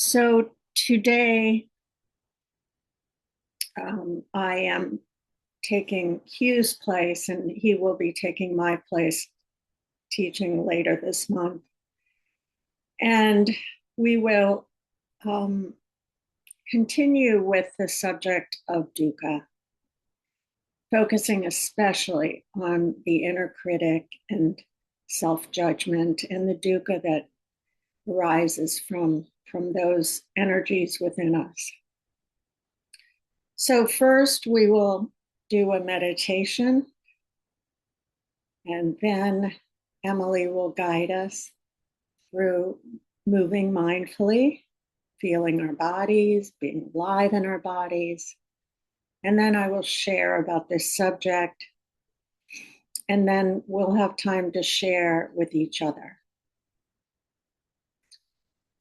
So today I am taking Hugh's place, and he will be taking my place teaching later this month. And we will um, continue with the subject of dukkha, focusing especially on the inner critic and self-judgment and the dukkha that arises from those energies within us. So first we will do a meditation, and then Emily will guide us through moving mindfully, feeling our bodies, being alive in our bodies. And then I will share about this subject, and then we'll have time to share with each other.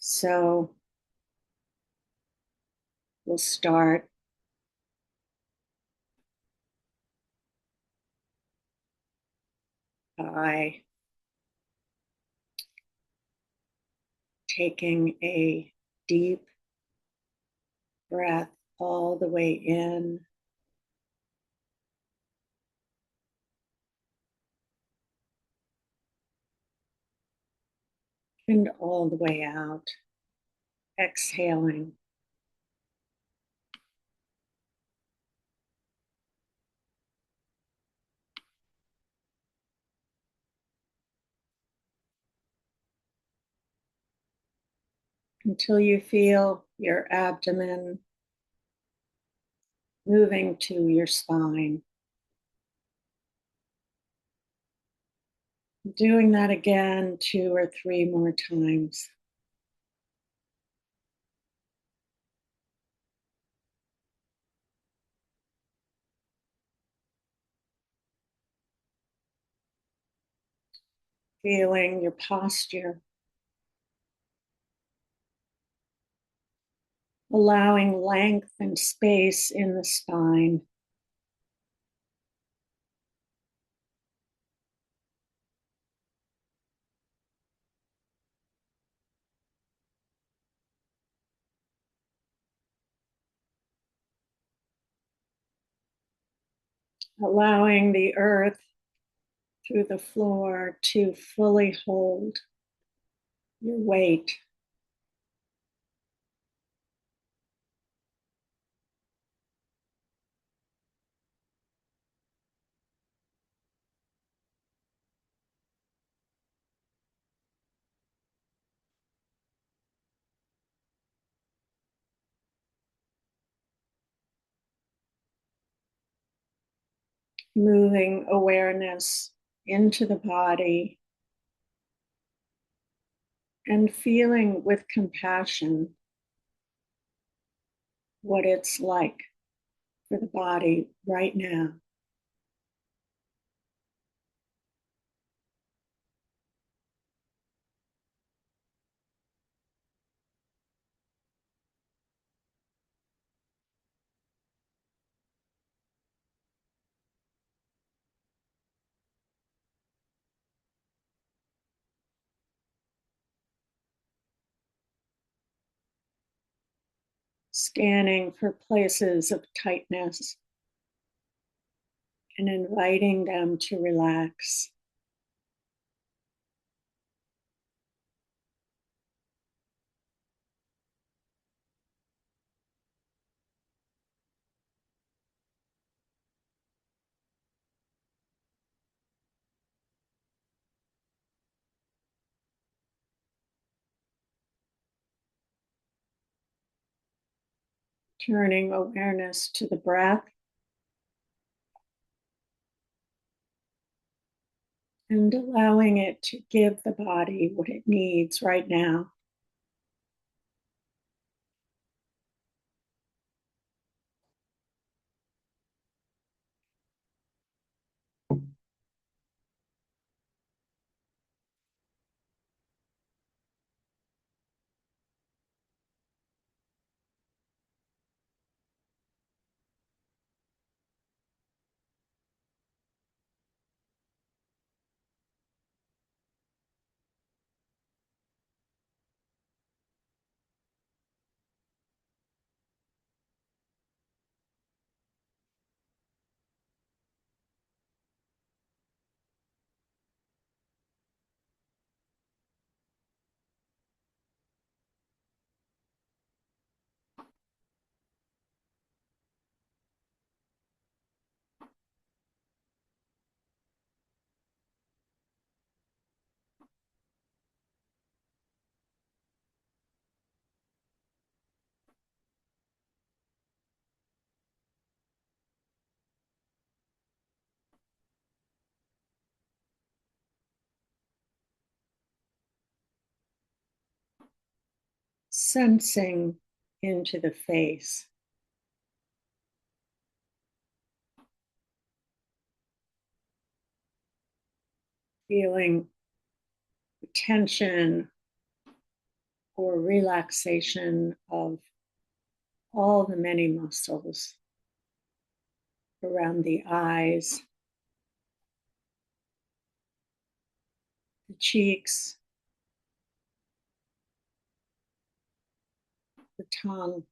So we'll start by taking a deep breath all the way in and all the way out, exhaling. Until you feel your abdomen moving to your spine. Doing that again 2 or 3 more times. Feeling your posture, allowing length and space in the spine. Allowing the earth through the floor to fully hold your weight. Moving awareness into the body and feeling with compassion what it's like for the body right now. Scanning for places of tightness and inviting them to relax. Turning awareness to the breath and allowing it to give the body what it needs right now. sensing into the face, feeling tension or relaxation of all the many muscles around the eyes, the cheeks, the tongue,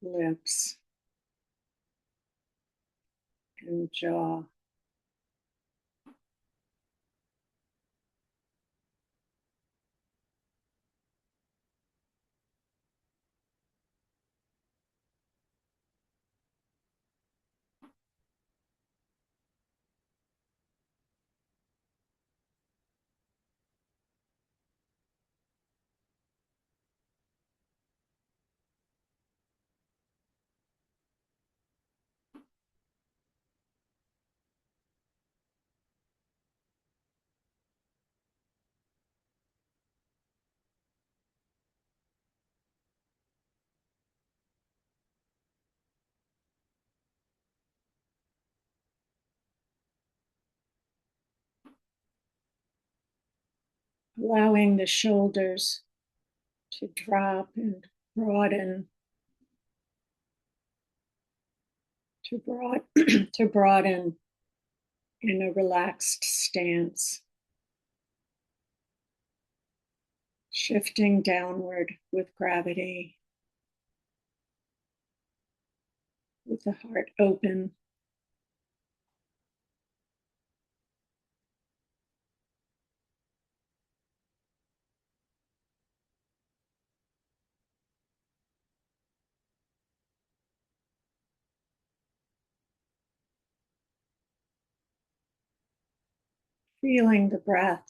lips, and jaw. Allowing the shoulders to drop and broaden, to broaden in a relaxed stance, shifting downward with gravity, with the heart open. Feeling the breath,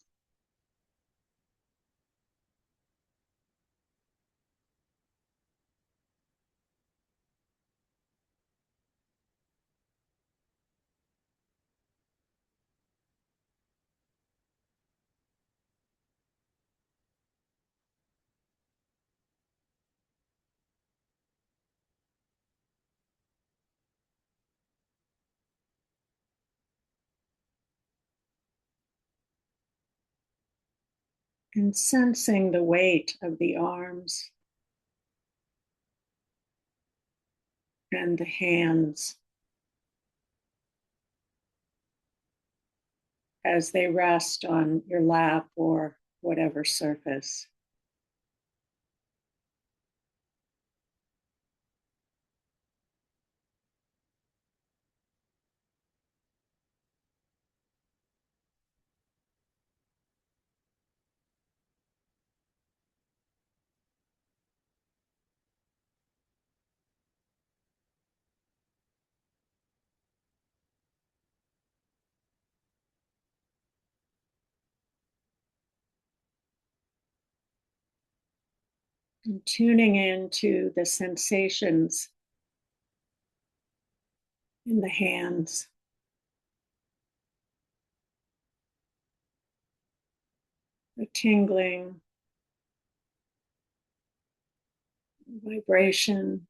and sensing the weight of the arms and the hands as they rest on your lap or whatever surface. And tuning into the sensations in the hands, the tingling, vibration,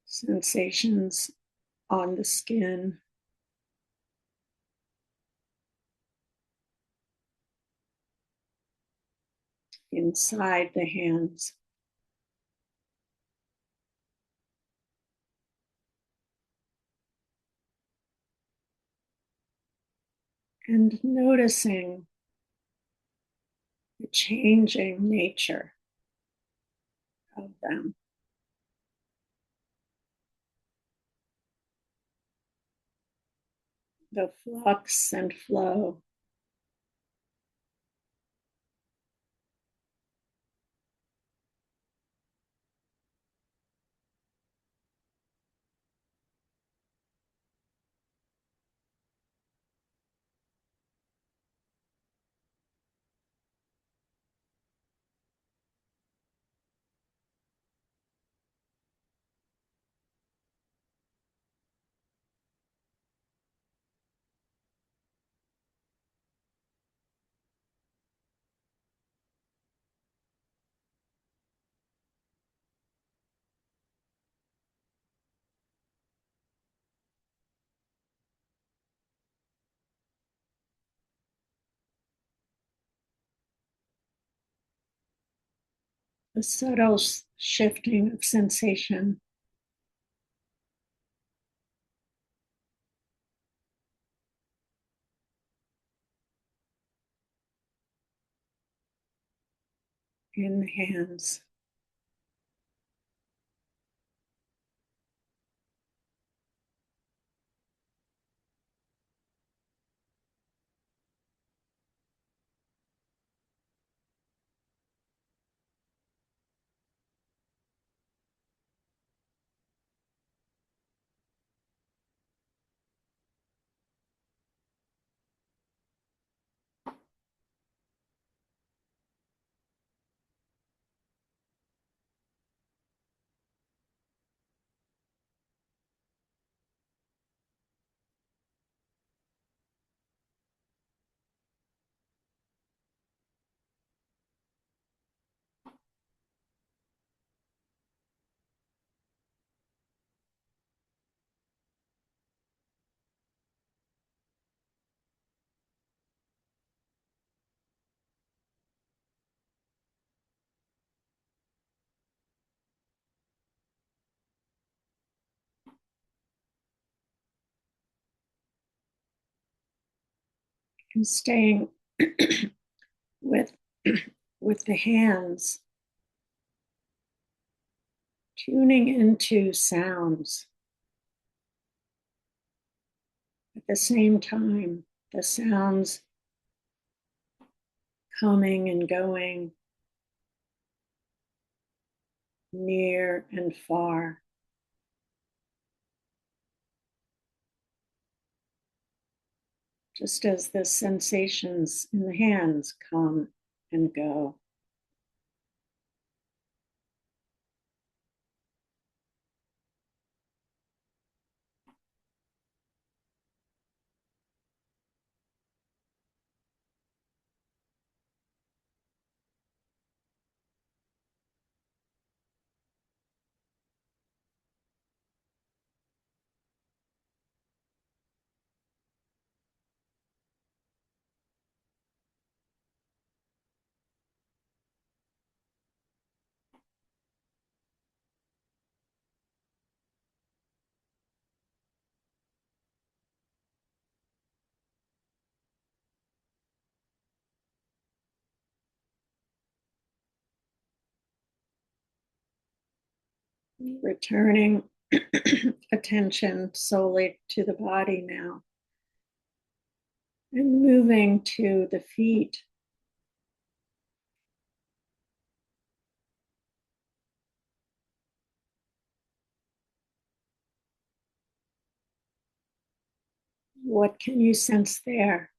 sensations on the skin, inside the hands. And noticing the changing nature of them. The flux and flow. a subtle shifting of sensation. In the hands. And staying with with the hands, tuning into sounds at the same time, the sounds coming and going, near and far. Just as the sensations in the hands come and go. Returning attention solely to the body now and moving to the feet. What can you sense there?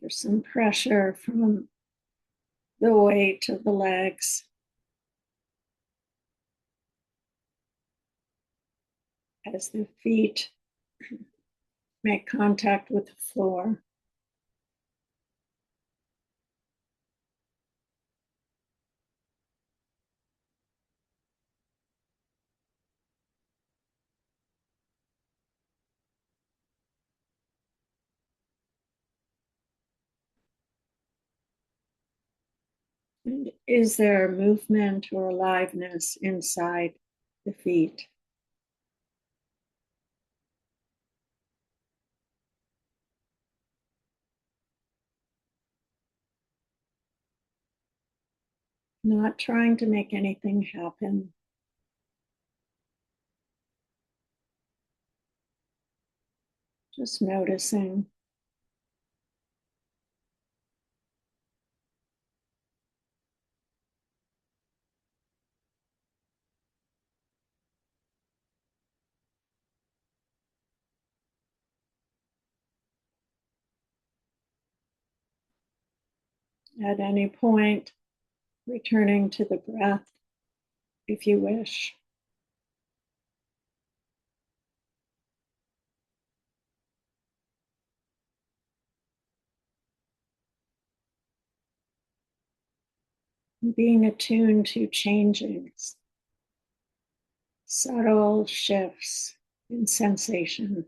There's some pressure from the weight of the legs as the feet make contact with the floor. And is there movement or aliveness inside the feet? Not trying to make anything happen, just noticing. At any point, returning to the breath if you wish. being attuned to changings, subtle shifts in sensation.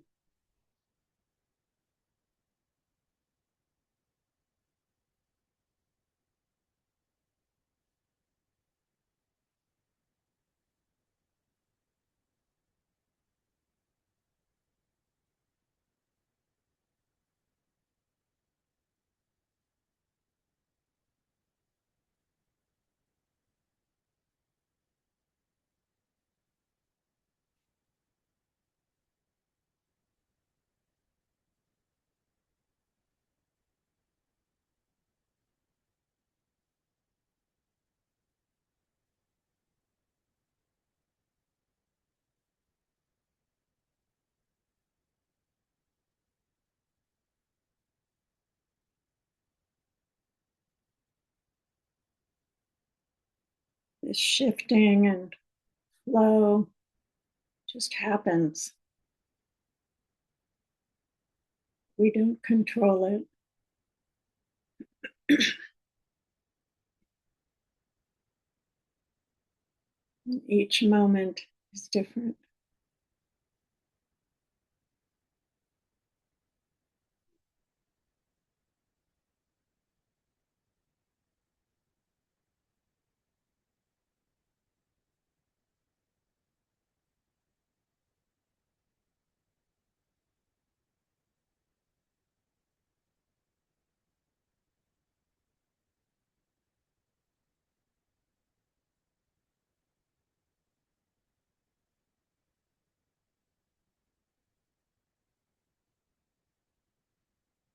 This shifting and flow just happens. We don't control it. Each moment is different.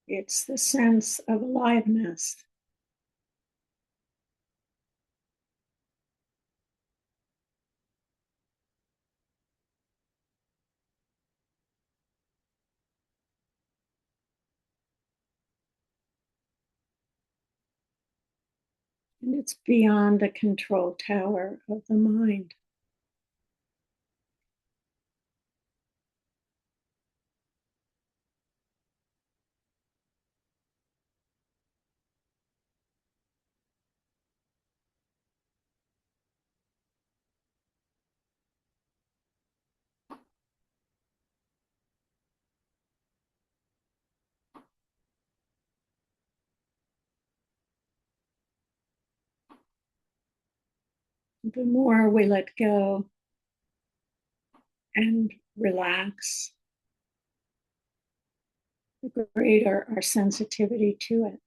It's the sense of aliveness. And it's beyond the control tower of the mind. The more we let go and relax, the greater our sensitivity to it.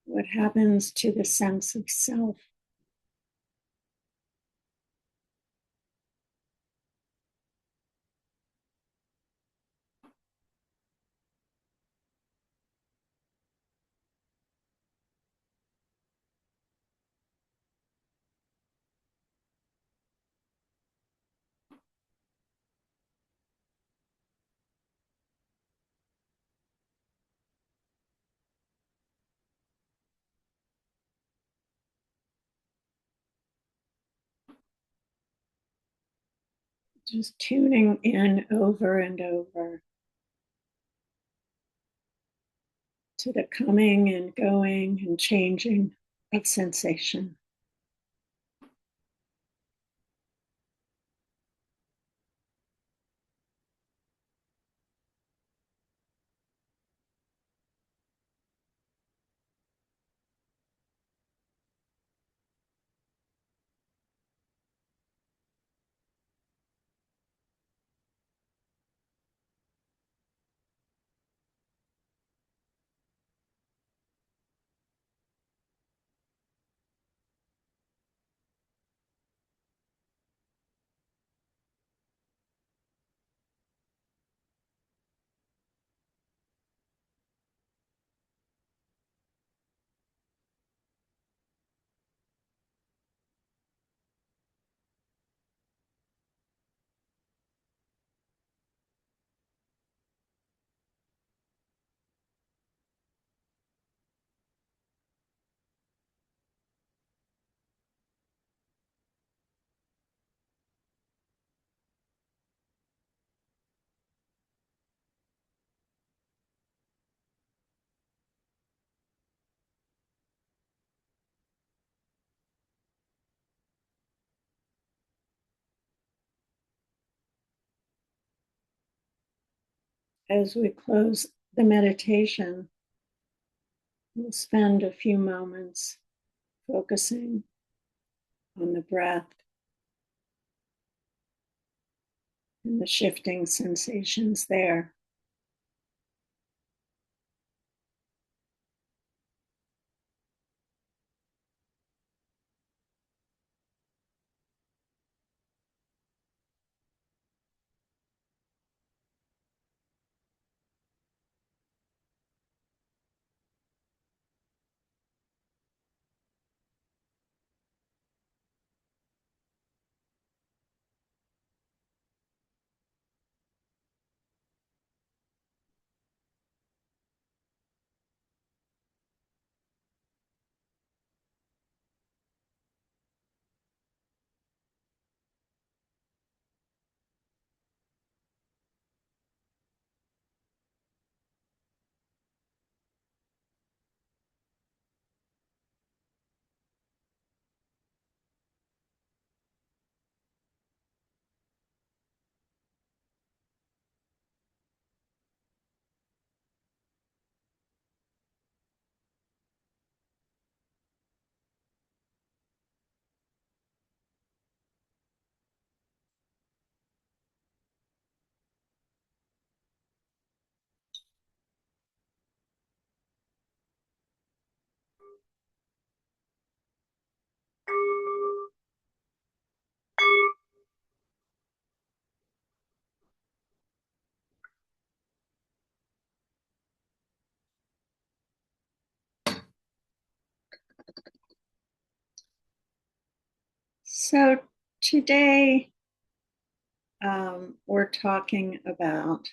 What happens to the sense of self? Just tuning in over and over to the coming and going and changing of sensation. As we close the meditation, we'll spend a few moments focusing on the breath and the shifting sensations there. So today we're talking about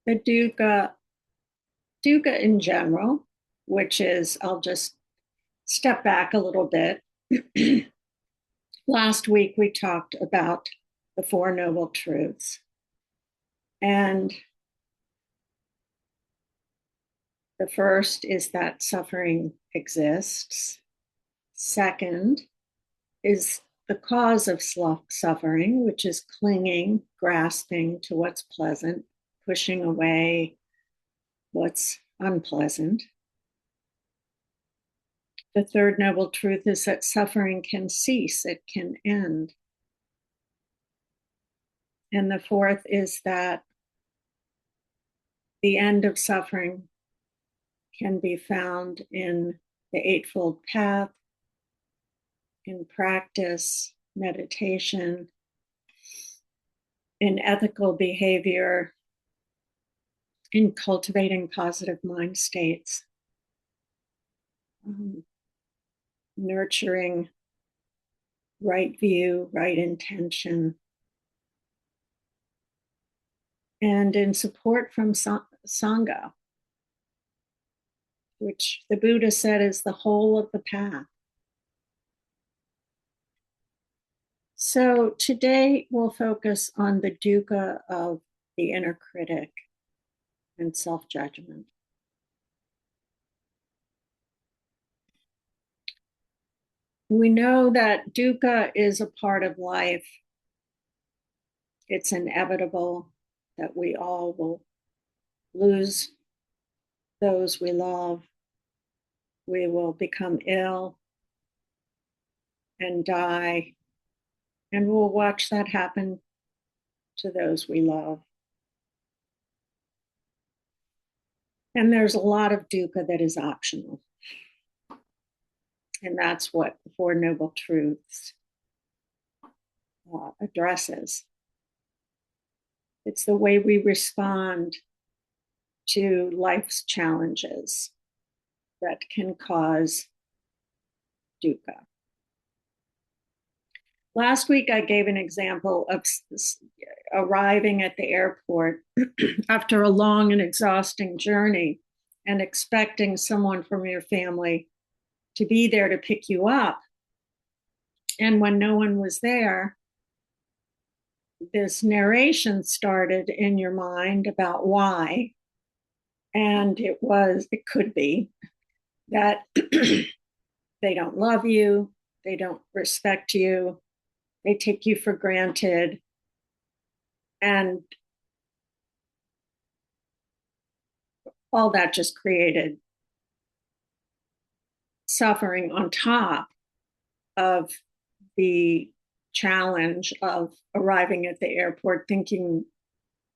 the dukkha in general, which is, I'll just step back a little bit. Last week we talked about the Four Noble Truths. And the first is that suffering exists. Second is the cause of suffering, which is clinging, grasping to what's pleasant, pushing away what's unpleasant. The third noble truth is that suffering can cease, it can end. And the fourth is that the end of suffering can be found in the Eightfold Path, in practice, meditation, in ethical behavior, in cultivating positive mind states, nurturing right view, right intention, and in support from Sangha, which the Buddha said is the whole of the path. So today we'll focus on the dukkha of the inner critic and self-judgment. We know that dukkha is a part of life. It's inevitable that we all will lose those we love. We will become ill and die, and we'll watch that happen to those we love. And there's a lot of dukkha that is optional. And that's what the Four Noble Truths addresses. It's the way we respond to life's challenges that can cause dukkha. Last week, I gave an example of arriving at the airport after a long and exhausting journey and expecting someone from your family to be there to pick you up. And when no one was there, this narration started in your mind about why. And it could be that they don't love you, they don't respect you, they take you for granted, and all that just created suffering on top of the challenge of arriving at the airport thinking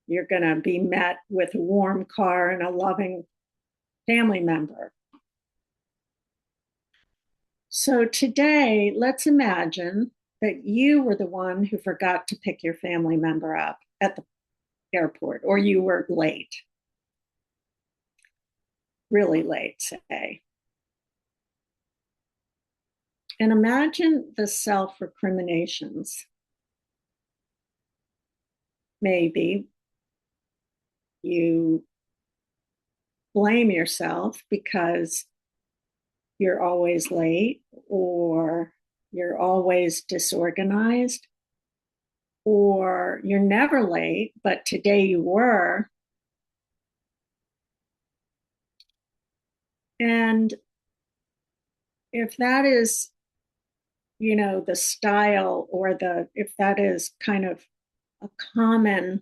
you're going to be met with a warm car and a loving family member. So today, let's imagine that you were the one who forgot to pick your family member up at the airport, or you were late, really late, say. And imagine the self recriminations. Maybe you blame yourself because you're always late, or you're always disorganized, or you're never late, but today you were. And if that is, the style, or if that is kind of a common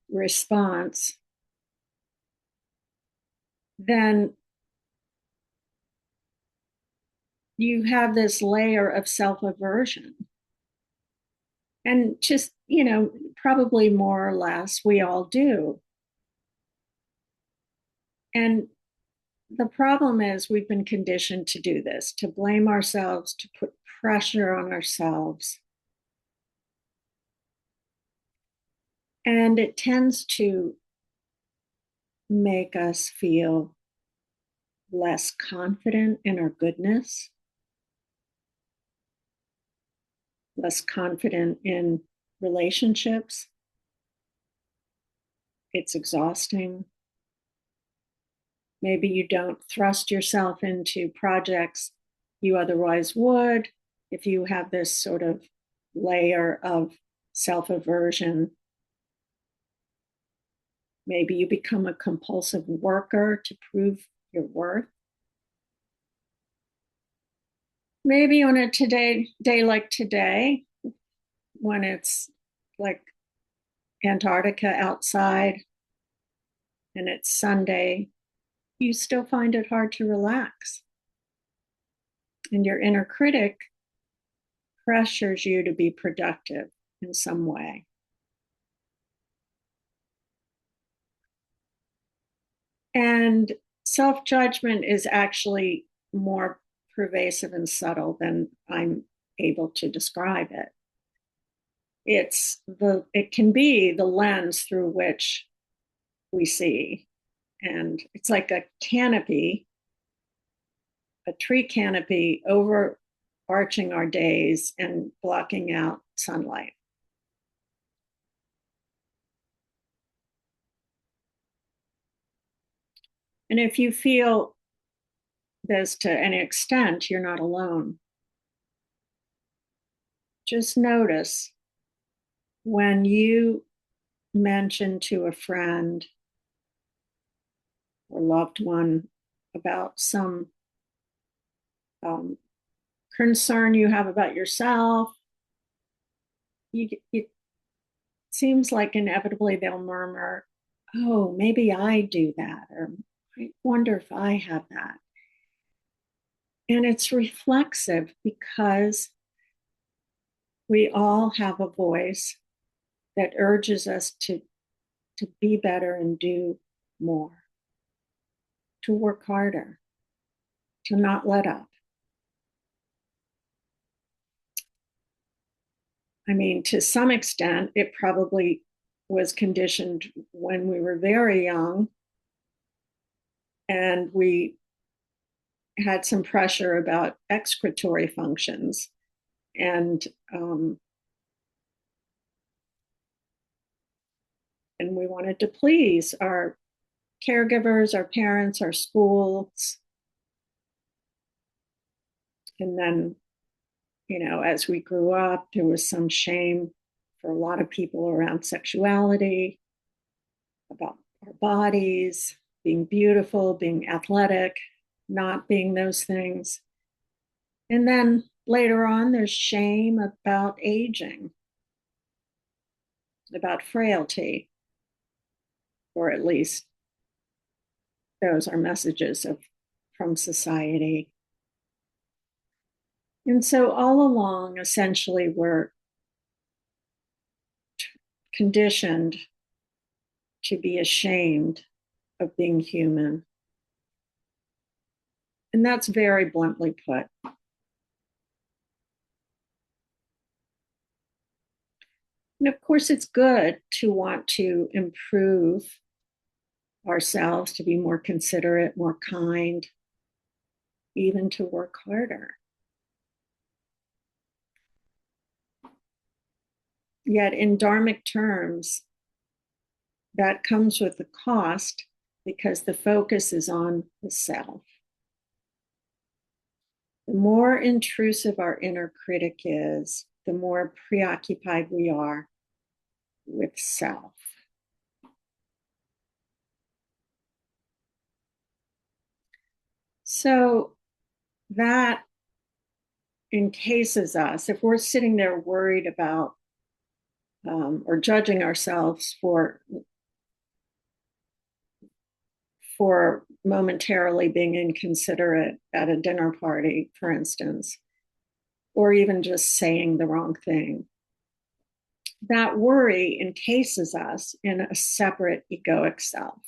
response, then you have this layer of self-aversion. And just, probably more or less we all do. And the problem is we've been conditioned to do this, to blame ourselves, to put pressure on ourselves. And it tends to make us feel less confident in our goodness, less confident in relationships. It's exhausting. Maybe you don't thrust yourself into projects you otherwise would if you have this sort of layer of self-aversion. Maybe you become a compulsive worker to prove your worth. Maybe on a day like today, when it's like Antarctica outside and it's Sunday, you still find it hard to relax. And your inner critic pressures you to be productive in some way. And self-judgment is actually more pervasive and subtle than I'm able to describe it. It can be the lens through which we see. And it's like a canopy, a tree canopy overarching our days and blocking out sunlight. And if you feel this to any extent, you're not alone. Just notice when you mention to a friend or loved one about some concern you have about yourself, it seems like inevitably they'll murmur, "Oh, maybe I do that," or "I wonder if I have that." And it's reflexive because we all have a voice that urges us to be better and do more, to work harder, to not let up. I mean, to some extent, it probably was conditioned when we were very young and we had some pressure about excretory functions. And we wanted to please our caregivers, our parents, our schools. And then, as we grew up, there was some shame for a lot of people around sexuality, about our bodies, being beautiful, being athletic, not being those things. And then later on, there's shame about aging, about frailty, or at least those are messages from society. And so all along, essentially, we're conditioned to be ashamed of being human. And that's very bluntly put. And of course, it's good to want to improve ourselves, to be more considerate, more kind, even to work harder. Yet, in dharmic terms, that comes with a cost because the focus is on the self. The more intrusive our inner critic is, the more preoccupied we are with self. So that encases us. If we're sitting there worried about or judging ourselves for momentarily being inconsiderate at a dinner party, for instance, or even just saying the wrong thing, that worry encases us in a separate egoic self,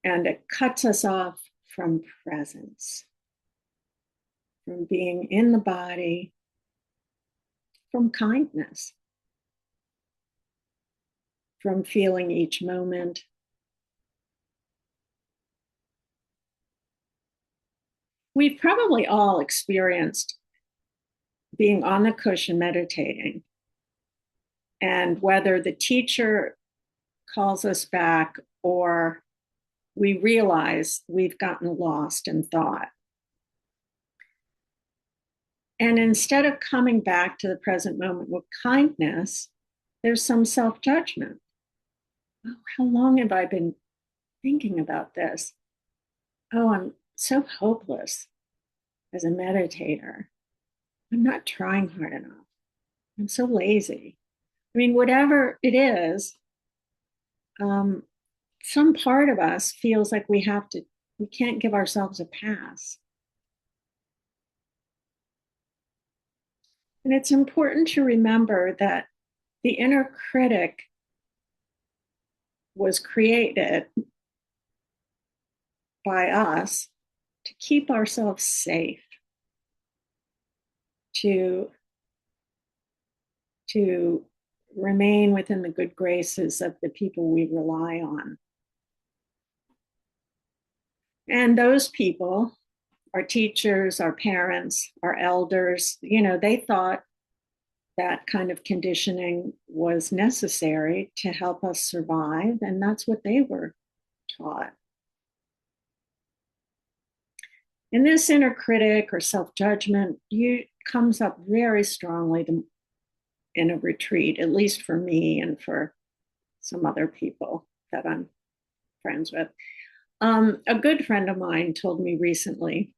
and it cuts us off from presence, from being in the body, from kindness, from feeling each moment. We've probably all experienced being on the cushion meditating, and whether the teacher calls us back or we realize we've gotten lost in thought. And instead of coming back to the present moment with kindness, there's some self-judgment. Oh, how long have I been thinking about this? Oh, I'm so hopeless as a meditator. I'm not trying hard enough. I'm so lazy. I mean, whatever it is, some part of us feels like we can't give ourselves a pass. And it's important to remember that the inner critic was created by us to keep ourselves safe, to remain within the good graces of the people we rely on. And those people, our teachers, our parents, our elders, they thought that kind of conditioning was necessary to help us survive, and that's what they were taught. And this inner critic or self-judgment comes up very strongly in a retreat, at least for me and for some other people that I'm friends with. A good friend of mine told me recently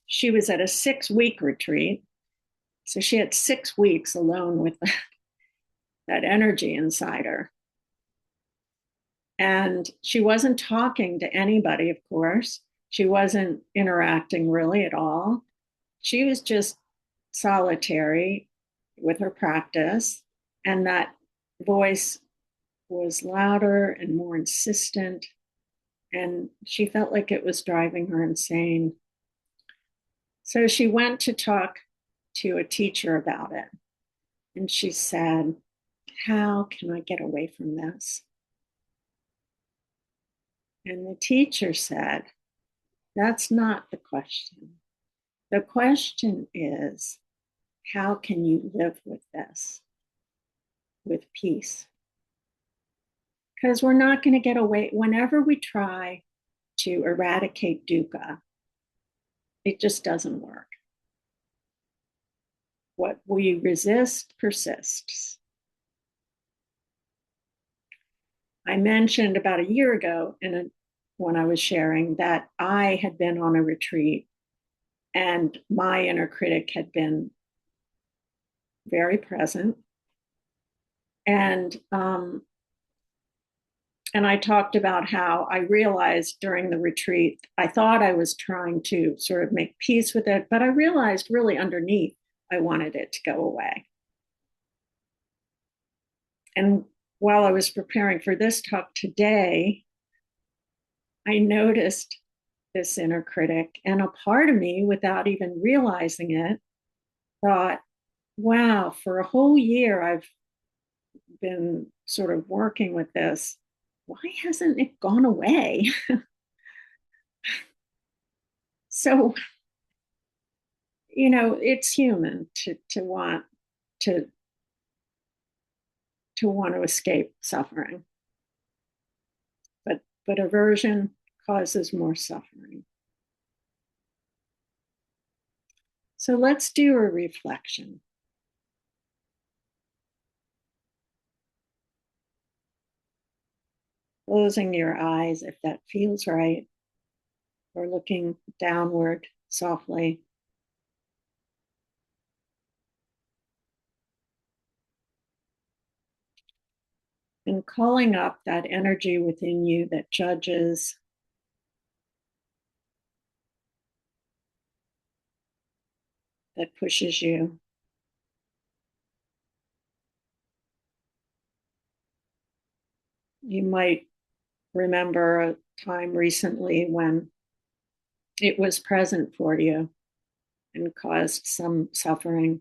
she was at a 6-week retreat. So she had 6 weeks alone with that energy inside her. And she wasn't talking to anybody, of course. She wasn't interacting really at all. She was just solitary with her practice. And that voice was louder and more insistent. And she felt like it was driving her insane. So she went to talk to a teacher about it. And she said, how can I get away from this? And the teacher said, that's not the question. The question is, how can you live with this with peace? Because we're not going to get away. Whenever we try to eradicate dukkha, it just doesn't work. What we resist persists. I mentioned about a year ago when I was sharing that I had been on a retreat And my inner critic had been very present. And and I talked about how I realized during the retreat, I thought I was trying to sort of make peace with it, but I realized really underneath, I wanted it to go away. And while I was preparing for this talk today, I noticed this inner critic, and a part of me, without even realizing it, thought, wow, for a whole year, I've been sort of working with this. Why hasn't it gone away? So, it's human to to want to escape suffering, but aversion causes more suffering. So let's do a reflection. Closing your eyes if that feels right, or looking downward softly. And calling up that energy within you that judges, that pushes you. You might remember a time recently when it was present for you and caused some suffering.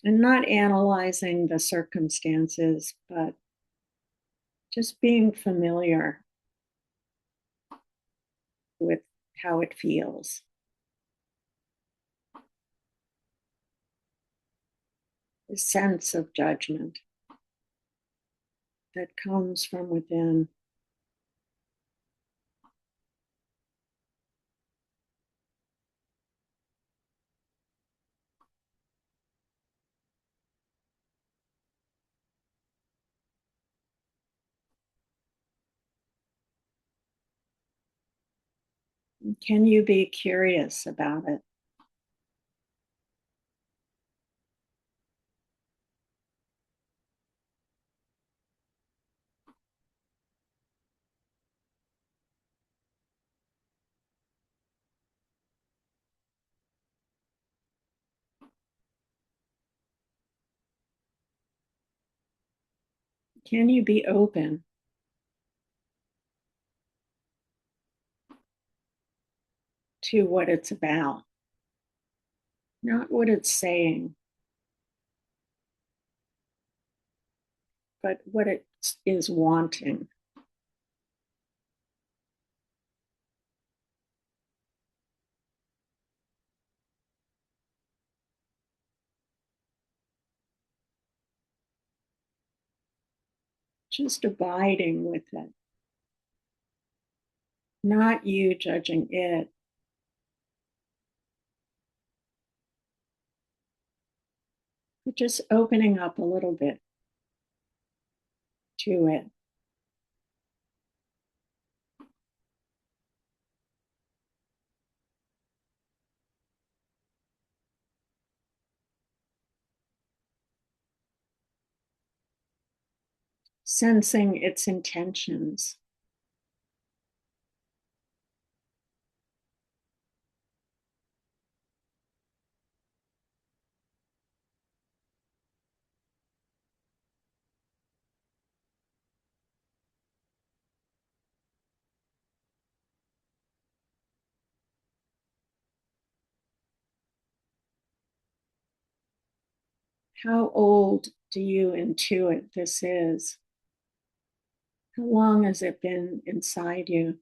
And not analyzing the circumstances, but just being familiar with how it feels. The sense of judgment that comes from within. Can you be curious about it? Can you be open to what it's about? Not what it's saying, but what it is wanting. Just abiding with it. Not you judging it, but just opening up a little bit to it. Sensing its intentions. How old do you intuit this is? How long has it been inside you?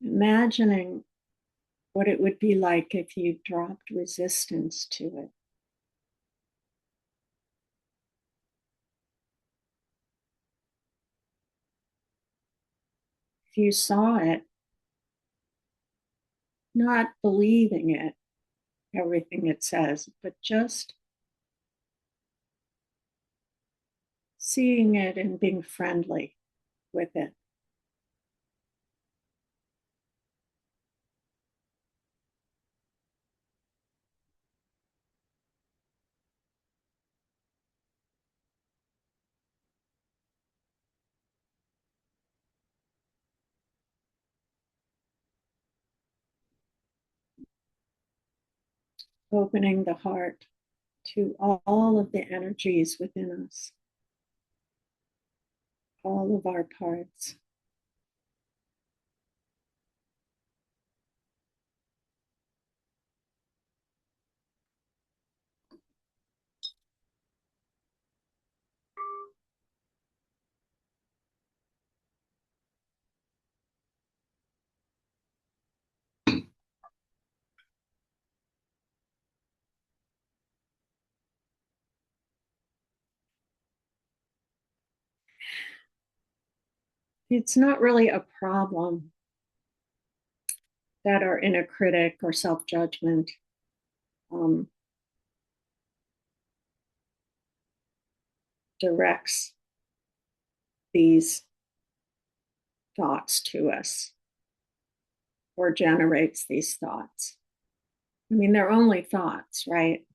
Imagining what it would be like if you dropped resistance to it. if you saw it, not believing it, everything it says, but just seeing it and being friendly with it. Opening the heart to all of the energies within us, all of our parts. It's not really a problem that our inner critic or self-judgment um, directs these thoughts to us or generates these thoughts. I mean, they're only thoughts, right?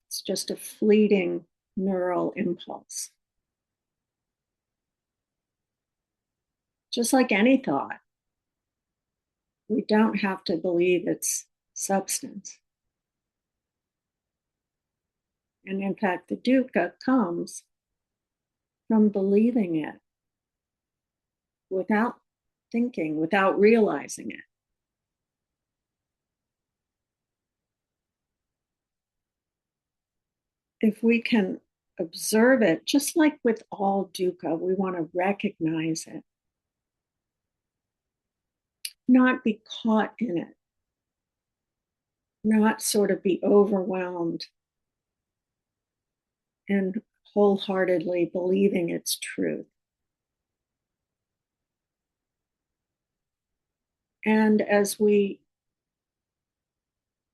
It's just a fleeting neural impulse. Just like any thought, we don't have to believe it's substance. And in fact, the dukkha comes from believing it without thinking, without realizing it. If we can observe it, just like with all dukkha, we want to recognize it, not be caught in it, not sort of be overwhelmed and wholeheartedly believing it's truth. And as we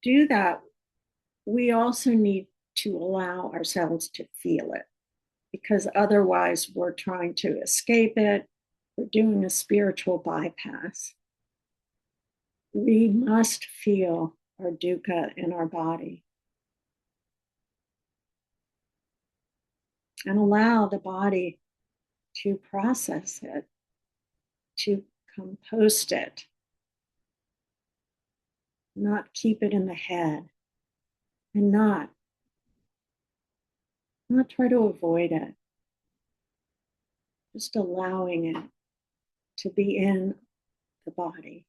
do that, we also need to allow ourselves to feel it, because otherwise we're trying to escape it. We're doing a spiritual bypass. We must feel our dukkha in our body and allow the body to process it, to compost it, not keep it in the head, and not try to avoid it, just allowing it to be in the body.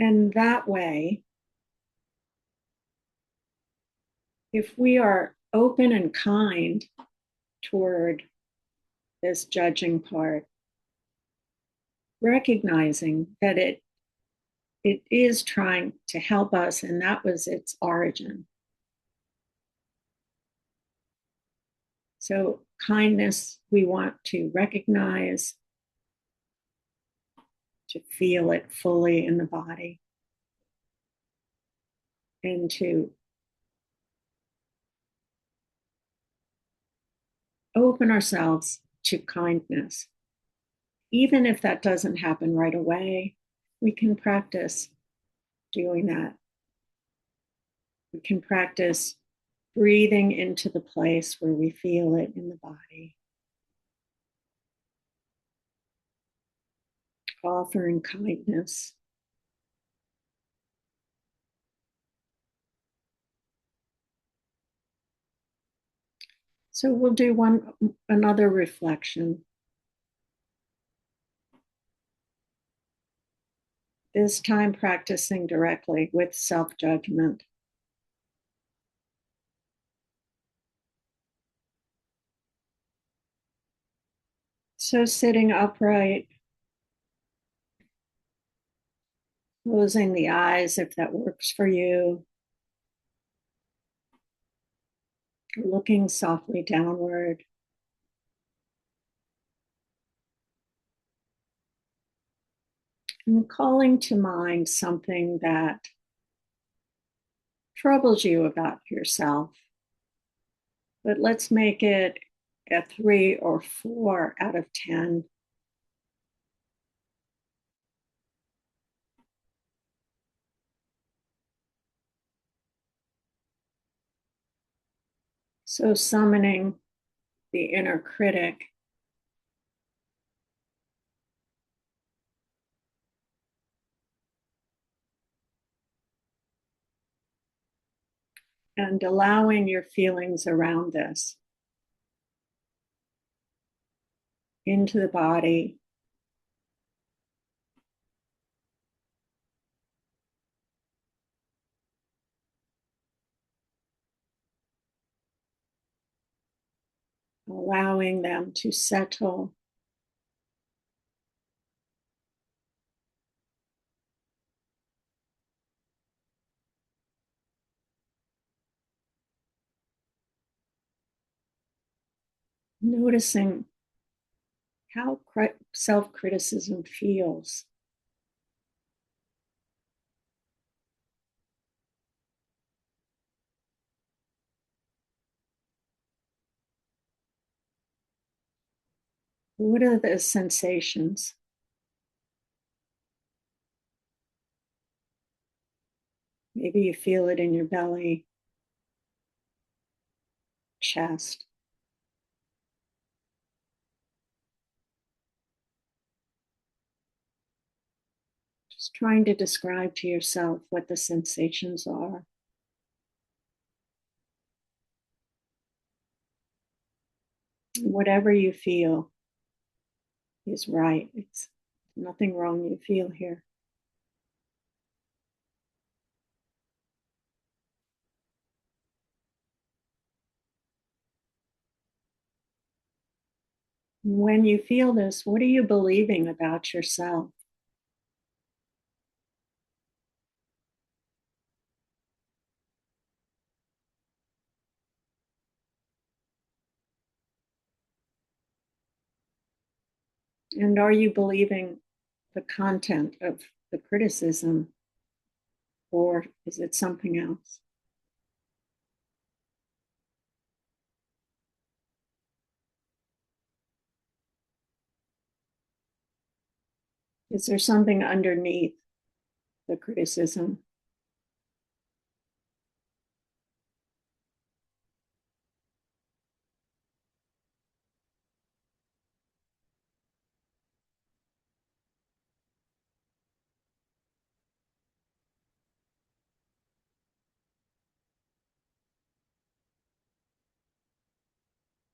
And that way, if we are open and kind toward this judging part, recognizing that it is trying to help us, and that was its origin. So kindness, we want to recognize, to feel it fully in the body, and to open ourselves to kindness. Even if that doesn't happen right away, we can practice doing that. We can practice breathing into the place where we feel it in the body, offering kindness. So we'll do another reflection. This time practicing directly with self-judgment. So sitting upright, closing the eyes if that works for you. looking softly downward, and calling to mind something that troubles you about yourself. But let's make it a 3 or 4 out of 10. So summoning the inner critic and allowing your feelings around this into the body, allowing them to settle, noticing how self-criticism feels. What are the sensations? Maybe you feel it in your belly, chest. Just trying to describe to yourself what the sensations are. Whatever you feel is right. It's nothing wrong you feel here. When you feel this, what are you believing about yourself? And are you believing the content of the criticism, or is it something else? Is there something underneath the criticism?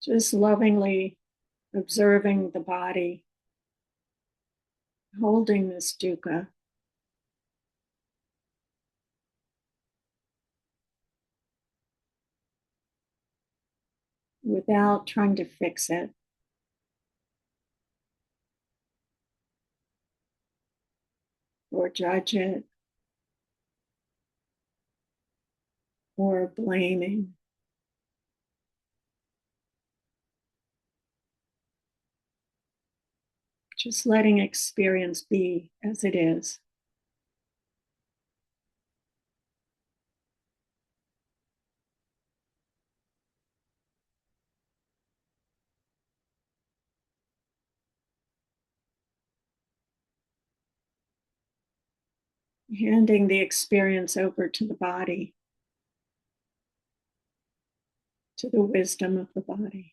Just lovingly observing the body, holding this dukkha, without trying to fix it or judge it or blaming. Just letting experience be as it is. Handing the experience over to the body, to the wisdom of the body.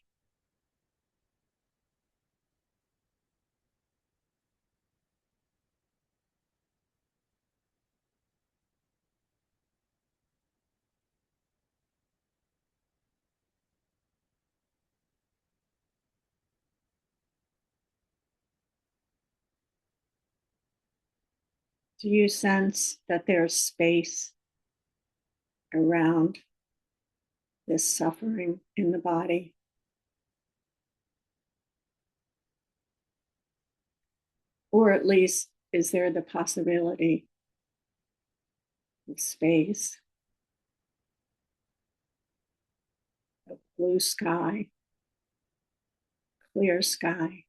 Do you sense that there's space around this suffering in the body? Or at least, is there the possibility of space, of blue sky, clear sky.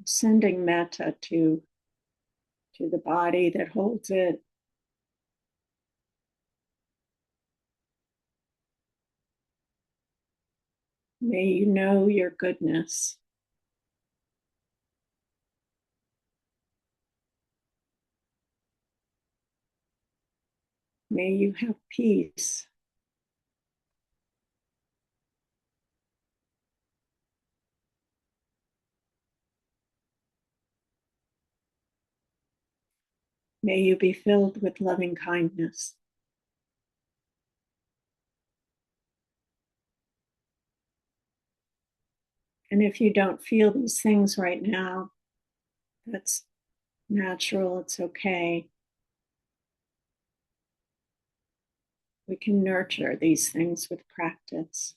Sending metta to the body that holds it. May you know your goodness. May you have peace. May you be filled with loving kindness. And if you don't feel these things right now, that's natural, it's okay. We can nurture these things with practice.